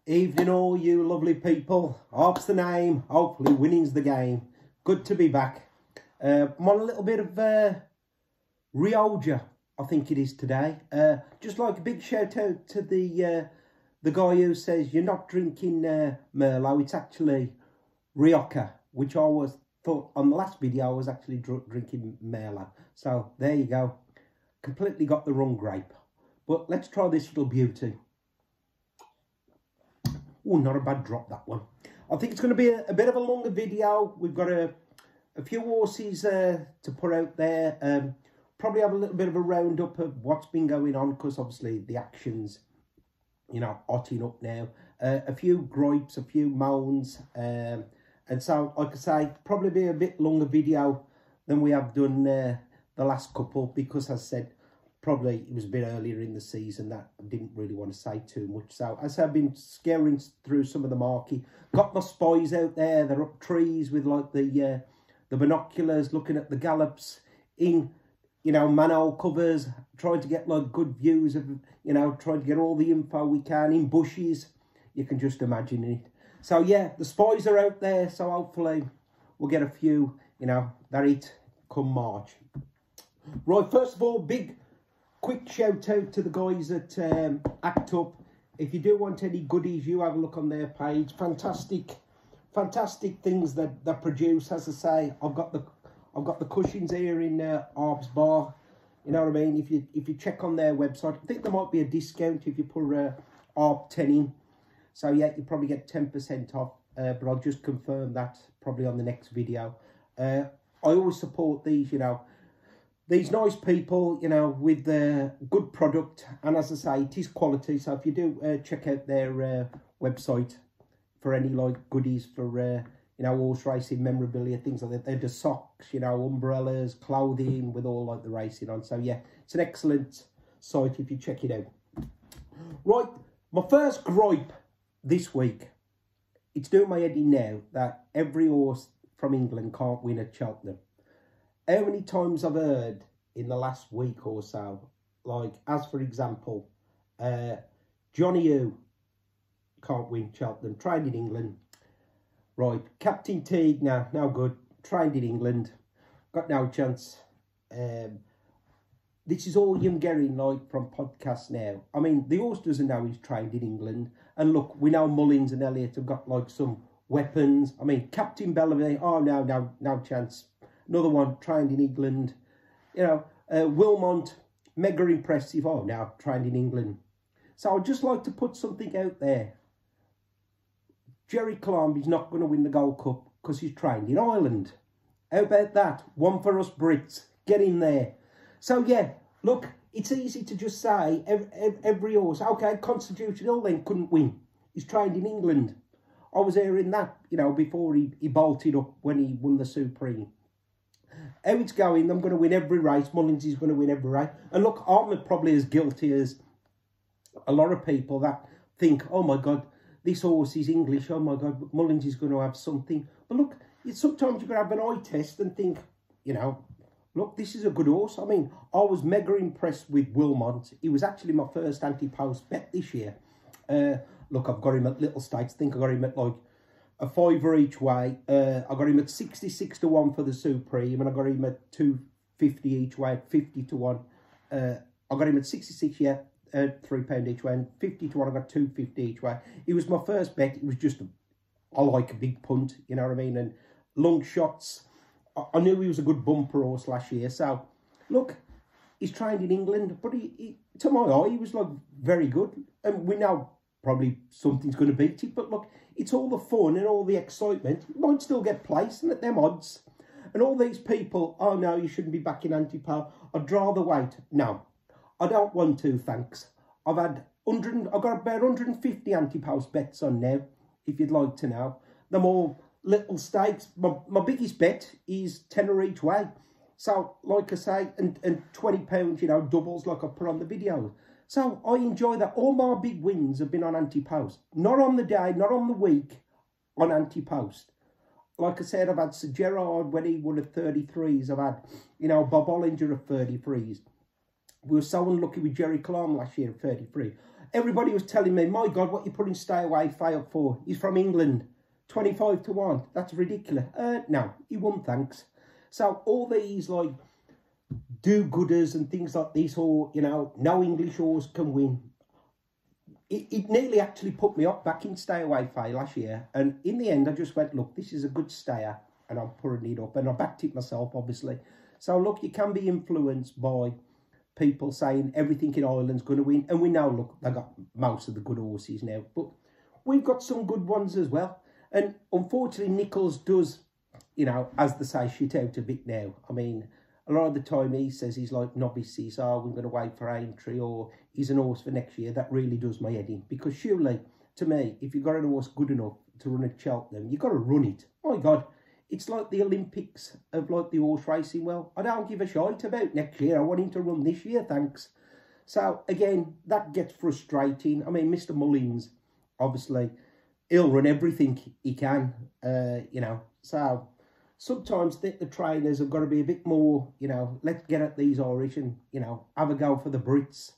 Evening all you lovely people. HARP's the name. Hopefully winning's the game. Good to be back. I'm on a little bit of Rioja, I think it is today. Just like a big shout out to the guy who says you're not drinking Merlot. It's actually Rioja, which I thought on the last video I was actually drinking Merlot. So there you go. Completely got the wrong grape. But let's try this little beauty. Oh, not a bad drop, that one. I think it's going to be a bit of a longer video. We've got a few horses to put out there. Probably have a little bit of a roundup of what's been going on, because obviously the action's, you know, hotting up now. A few gripes, a few moans. And so, like I say, probably be a bit longer video than we have done the last couple, because as I said, probably it was a bit earlier in the season that I didn't really want to say too much. So as I've been scouring through some of the marquee, got my spies out there. They're up trees with like the binoculars, looking at the gallops in, you know, manhole covers, trying to get like good views of, you know, trying to get all the info we can in bushes. You can just imagine it. So yeah, the spies are out there. So hopefully we'll get a few, you know, that it come March. Right, first of all, quick shout out to the guys at Act Up. If you do want any goodies, you have a look on their page. Fantastic things that they produce. As I say, I've got the cushions here in HARP's bar. You know what I mean? If you check on their website, I think there might be a discount if you put HARP 10 in. So yeah, you probably get 10% off. But I'll just confirm that probably on the next video. I always support these, you know, these nice people, you know, with good product. And as I say, it is quality. So if you do check out their website for any like goodies for, you know, horse racing memorabilia, things like that. They're just socks, you know, umbrellas, clothing with all like the racing on. So yeah, it's an excellent site if you check it out. Right, my first gripe this week. It's doing my head in now that every horse from England can't win at Cheltenham. How many times I've heard in the last week or so, like, as for example, Johnny Who can't win Cheltenham, trained in England. Right, Captain Teague, no good, trained in England, got no chance. This is all you're getting, like, from podcasts now. I mean, the horse doesn't know he's trained in England. And look, we know Mullins and Elliott have got, like, some weapons. I mean, Captain Bellamy, oh, no chance. Another one, trained in England. You know, Wilmont, mega impressive. Oh, now trained in England. So I'd just like to put something out there. Jerry Clamby's not going to win the Gold Cup because he's trained in Ireland. How about that? One for us Brits. Get in there. So, yeah, look, it's easy to just say every horse, okay, Constitutional then couldn't win. He's trained in England. I was hearing that, you know, before he bolted up when he won the Supreme. How it's going, I'm going to win every race. Mullins is going to win every race. And look, I'm probably as guilty as a lot of people that think, oh my God, this horse is English. Oh my God, Mullins is going to have something. But look, sometimes you've got to have an eye test and think, you know, look, this is a good horse. I mean, I was mega impressed with Wilmont. He was actually my first anti-post bet this year. Look, I've got him at little stakes. I think I got him at like a $5 each way. I got him at 66 to 1 for the Supreme, and I got him at 250 each way at 50 to 1. I got him at 66, yeah, £3 each way, and 50 to 1. I got 250 each way. It was my first bet. It was just, I like a big punt, you know what I mean, and long shots. I knew he was a good bumper horse last year. So, look, he's trained in England, but he to my eye, he was like very good, and we know probably something's going to beat it, but look, it's all the fun and all the excitement. It might still get placed, and at them odds. And all these people, oh no, you shouldn't be back in anti-power. I'd rather wait. No, I don't want to, thanks. I've got about 150 anti-post bets on now, if you'd like to know. They're all little stakes. My biggest bet is tenner each way. So, like I say, and £20, you know, doubles like I put on the video. So I enjoy that. All my big wins have been on anti-post. Not on the day, not on the week, on anti-post. Like I said, I've had Sir Gerard when he won at 33s. I've had, you know, Bob Ollinger at 33s. We were so unlucky with Jerry Clam last year at 33. everybody was telling me, my God, what you putting Stay Away Faye up for? He's from England, 25 to 1. That's ridiculous. No, he won, thanks. So all these, like, do-gooders and things like this, or, you know, no English horse can win. It nearly actually put me up back in Stay Away Faye last year. And in the end, I just went, look, this is a good stayer. And I'm putting it up. And I backed it myself, obviously. So, look, you can be influenced by people saying everything in Ireland's going to win. And we know, look, they got most of the good horses now. But we've got some good ones as well. And unfortunately, Nichols does, you know, as they say, shit out a bit now. I mean, a lot of the time he says he's like novices, oh, we're going to wait for entry, or he's an horse for next year. That really does my head in. Because surely, to me, if you've got an horse good enough to run at Cheltenham, you've got to run it. My God, it's like the Olympics of like the horse racing. Well, I don't give a shite about next year. I want him to run this year, thanks. So, again, that gets frustrating. I mean, Mr. Mullins, obviously, he'll run everything he can, you know. So, sometimes the trainers have got to be a bit more, you know, let's get at these Irish and, you know, have a go for the Brits.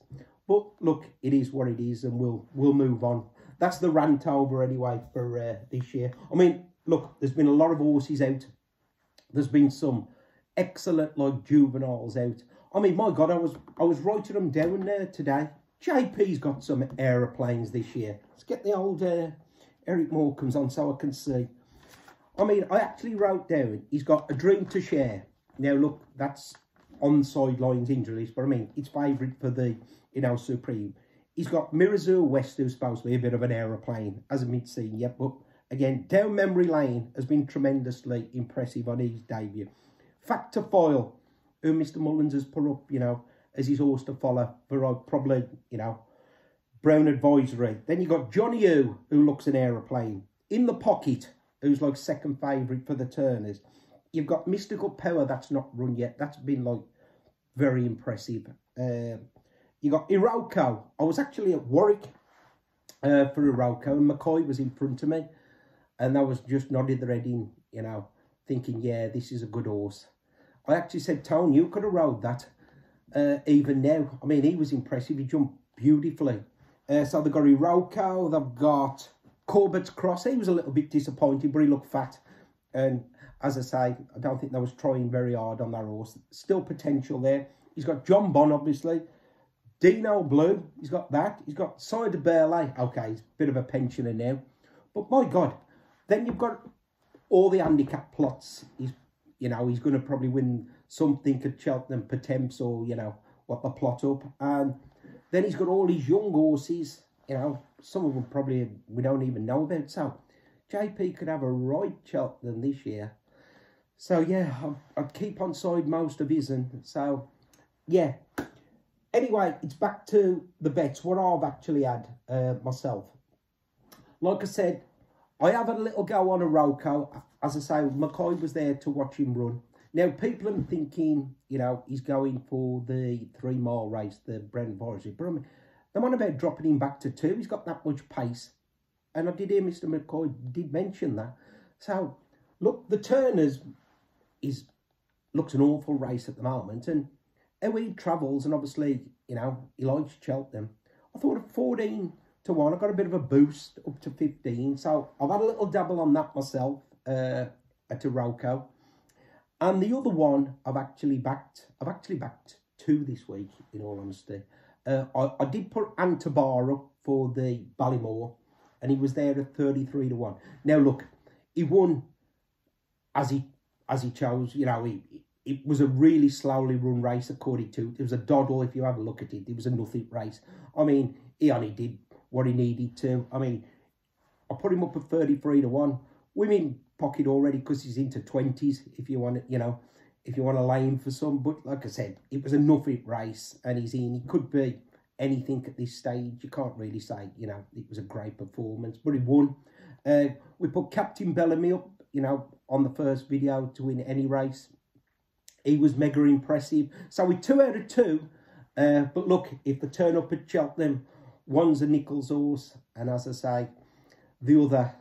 But, look, it is what it is, and we'll move on. That's the rant over anyway for this year. I mean, look, there's been a lot of horses out. There's been some excellent, like, juveniles out. I mean, my God, I was writing them down there today. JP's got some aeroplanes this year. Let's get the old Eric Morecambe's on so I can see. I mean, I actually wrote down, he's got A Dream to Share. Now, look, that's on the sidelines injuries, but I mean, it's favourite for the, you know, Supreme. He's got Mirazur West, who's supposed to be a bit of an aeroplane. Hasn't been seen yet, but again, Down Memory Lane has been tremendously impressive on his debut. Factor Foil, who Mr. Mullins has put up, you know, as his horse to follow for probably, you know, Brown Advisory. Then you got Johnny who looks an aeroplane. In the Pocket, who's like second favourite for the Turners. You've got Mystical Power, that's not run yet. That's been like very impressive. You got Iroko. I was actually at Warwick for Iroko, and McCoy was in front of me. And I was just nodding their head in, you know, thinking, yeah, this is a good horse. I actually said, Tony, you could have rode that even now. I mean, he was impressive. He jumped beautifully. So they've got Iroko, they've got Corbett's Cross. He was a little bit disappointing, but he looked fat. And as I say, I don't think they was trying very hard on that horse. Still potential there. He's got John Bon, obviously. Dino Blue, he's got that. He's got Cider Burley. Okay, he's a bit of a pensioner now. But my God, then you've got all the handicap plots. He's, you know, he's going to probably win something at Cheltenham, Pertemps, or, you know, what the plot up. And then he's got all these young horses, you know, some of them probably we don't even know about. So JP could have a right Cheltenham this year. So, yeah, I'd keep on side most of his. And so, yeah. Anyway, it's back to the bets, what I've actually had myself. Like I said, I have a little go on Iroko. As I say, McCoy was there to watch him run. Now, people are thinking, you know, he's going for the 3-mile race, the Brown Advisory. But I mean, I'm on about dropping him back to 2. He's got that much pace. And I did hear Mr. McCoy did mention that. So, look, the Turners looks an awful race at the moment. And how he travels, and obviously, you know, he likes Cheltenham. I thought at 14 to 1, I got a bit of a boost up to 15. So I've had a little dabble on that myself at Iroko. And the other one I've actually backed 2 this week, in all honesty. I did put ante up for the Ballymore, and he was there at 33 to 1. Now look, he won as he chose, you know, it was a really slowly run race, according to. It was a doddle, if you have a look at it. It was a nothing race. I mean, he only did what he needed to. I mean, I put him up at 33 to 1. Women pocket already because he's into 20s, if you want to, you know, if you want to lay him for some. But like I said, it was a nothing race, and he's in. He could be anything at this stage. You can't really say, you know, it was a great performance, but he won. We put Captain Bellamy up, you know, on the first video to win any race. He was mega impressive. So with 2 out of 2, but look, if they turn up at Cheltenham, one's a Nichols horse, and as I say, the other,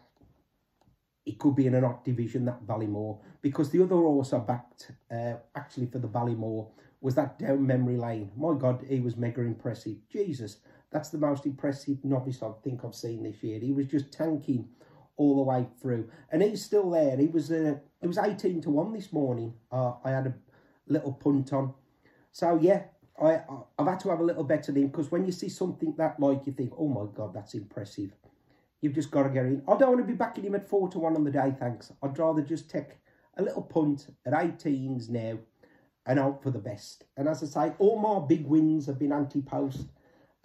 it could be in an odd division, that Ballymore, because the other horse I backed, actually for the Ballymore, was that Down Memory Lane. My God, he was mega impressive. Jesus, That's the most impressive novice I think I've seen this year. He was just tanking all the way through, and he's still there. It was 18 to 1 this morning. I had a little punt on, so yeah, I've had to have a little bet on him, because when you see something that like, you think, oh my god, that's impressive. You've just got to get in. I don't want to be backing him at 4 to 1 on the day, thanks. I'd rather just take a little punt at 18s now and hope for the best. And as I say, all my big wins have been anti-post.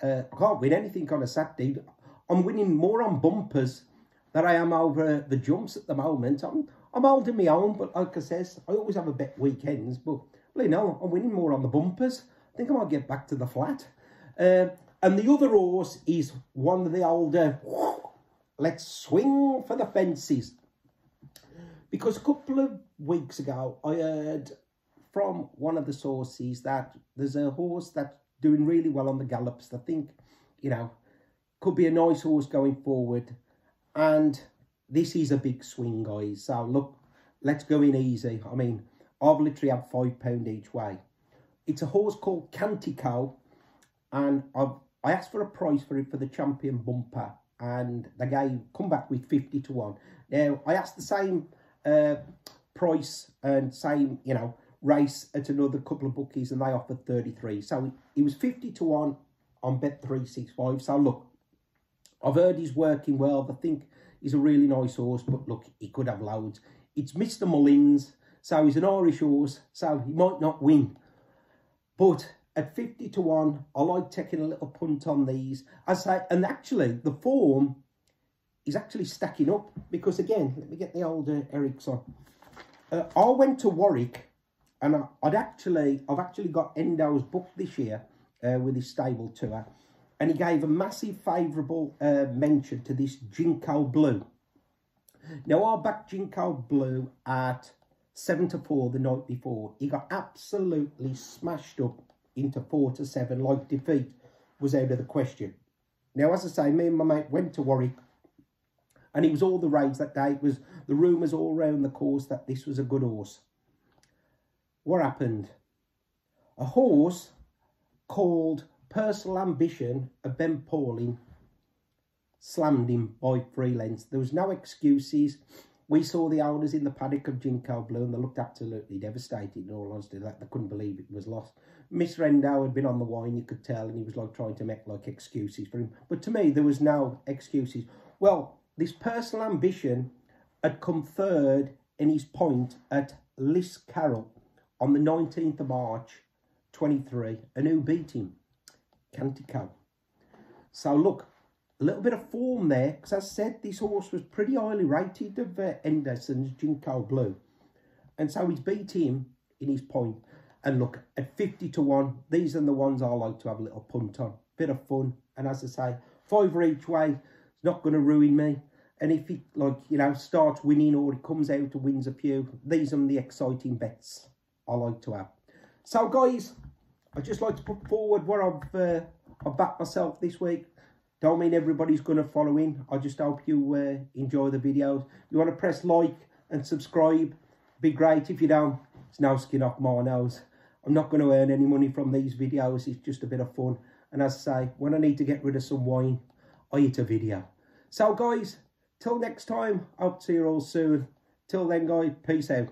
I can't win anything on a Saturday. I'm winning more on bumpers than I am over the jumps at the moment. I'm holding my own, but like I says, I always have a bet weekends. But, well, you know, I'm winning more on the bumpers. I think I might get back to the flat. And the other horse is one of the older... Let's swing for the fences. Because a couple of weeks ago, I heard from one of the sources that there's a horse that's doing really well on the gallops. I think, you know, could be a nice horse going forward. And this is a big swing, guys. So, look, let's go in easy. I mean, I've literally had £5 each way. It's a horse called Cantico. And I asked for a price for it for the champion bumper. And they come back with 50 to 1. Now, I asked the same price and same, you know, race at another couple of bookies, and they offered 33. So he was 50 to 1 on bet 365. So look, I've heard he's working well. I think he's a really nice horse, but look, he could have loads. It's Mr. Mullins, so he's an Irish horse, so he might not win. But at 50 to 1, I like taking a little punt on these. I say, and actually, the form is actually stacking up, because again, let me get the old Eric's on. I went to Warwick, and I've actually got Endo's book this year with his stable tour, and he gave a massive favourable mention to this Jinko Blue. Now, I backed Jinko Blue at 7 to 4 the night before. He got absolutely smashed up into 4 to 7, like defeat was out of the question. Now, as I say, me and my mate went to Warwick, and it was all the rage that day. It was the rumours all around the course that this was a good horse. What happened? A horse called Personal Ambition of Ben Pauling slammed him by 3 lengths. There was no excuses. We saw the owners in the paddock of Jinko Blue, and they looked absolutely devastated, in all honesty. They couldn't believe it was lost. Mr. Endo had been on the wine, you could tell, and he was like trying to make like excuses for him. But to me, there was no excuses. Well, this Personal Ambition had come third in his point at Liscarroll on the 19th of March, 23, and who beat him? Cantico. So look, a little bit of form there, because as I said, this horse was pretty highly rated of Henderson's Jinko Blue. And so he's beat him in his point. And look, at 50 to 1, these are the ones I like to have a little punt on. Bit of fun. And as I say, £5 each way, it's not going to ruin me. And if it, like, you know, starts winning or it comes out and wins a few, these are the exciting bets I like to have. So, guys, I'd just like to put forward what I've backed myself this week. Don't mean everybody's going to follow in. I just hope you enjoy the videos. If you want to press like and subscribe, be great. If you don't, it's no skin off my nose. I'm not going to earn any money from these videos. It's just a bit of fun. And as I say, when I need to get rid of some wine, I hit a video. So, guys, till next time, hope to see you all soon. Till then, guys, peace out.